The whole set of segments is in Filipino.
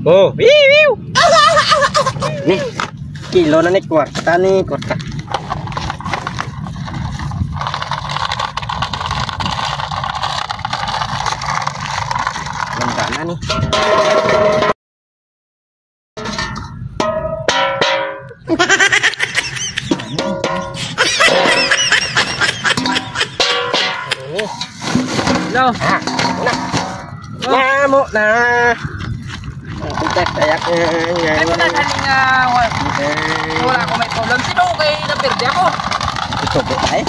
Oh, wiu. Nih, kilo na ni kwarta. Ganda na nih. Hello. Namo na. Tayak Ay mo na galing wala ko may problem. Sino kay napirdi ako? ito ba ay?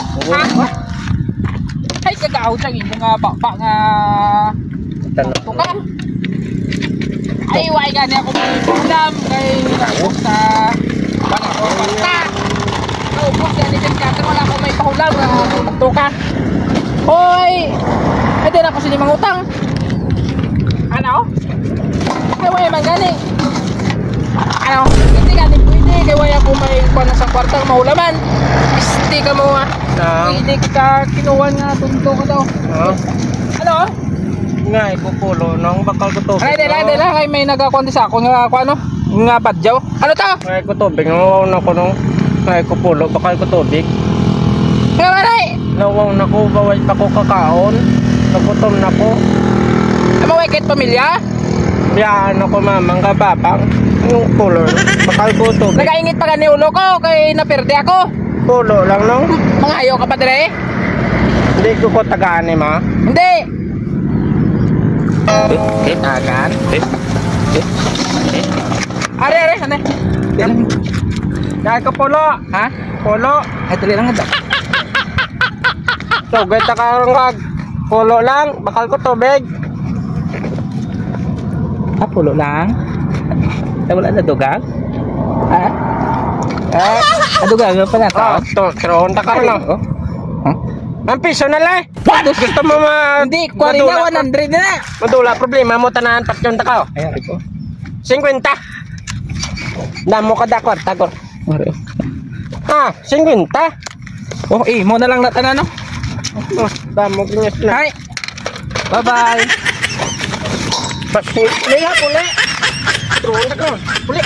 Ay kagaaw sa inyo nga bakba nga tukan. Ay why gani ako may ulam kay sa wala ko basta. Ubos yan ni Jack wala ko may paulam nga tukan. Hoy! Ay din ako sini mangutang. Ano? Ay wala man gani. Ano? Hindi gani pwede kay wala ko may kuan sa kwartang maulaman. Isti ka mo ah. Pwede ka kinuha nga tunto ka daw. Ano? Nga ipupulo nang bakal ko tubig. Ay dila kay may nagakonti sa ako nga ano? Nga badyaw. Ano to? Ngay ko tubig nawaw na ko nung ngay ko pulo bakal ko tubig. Nga manay. Nawaw na ko bawal pa ko kakaon. Nagutom na ko. Ama way kahit pamilya? Biyaan ako mamang kababang. Yung pulo bakal ko tubig. Nagaingit pa gani ulo ko kay naperde ako. Pulo lang nung. Mga ayaw ka pa dire? Hindi ko tagaan ma. Hindi. Tagaan. Are ano? Kaya ko pulo. Ha? Pulo. Ay tuloy lang ito. So, ganda ka kag pulo lang, bakal ko tubig. Pulo lang. Ay wala na dugang? Ha? Dugang pa na Ah, to, karon ta ka lang. Ang piso na lang. Gusto mo Hindi, 40 na 100 na. Madula problema mo tanan patyon ta ka. Ay ko. 50. Damo ka da kwarta ko. Mario. 50. Oh, mo na lang natanan no. Damo ginyas na. Hi. Bye-bye. Puli ha, puli. Turon ta ka. Puli.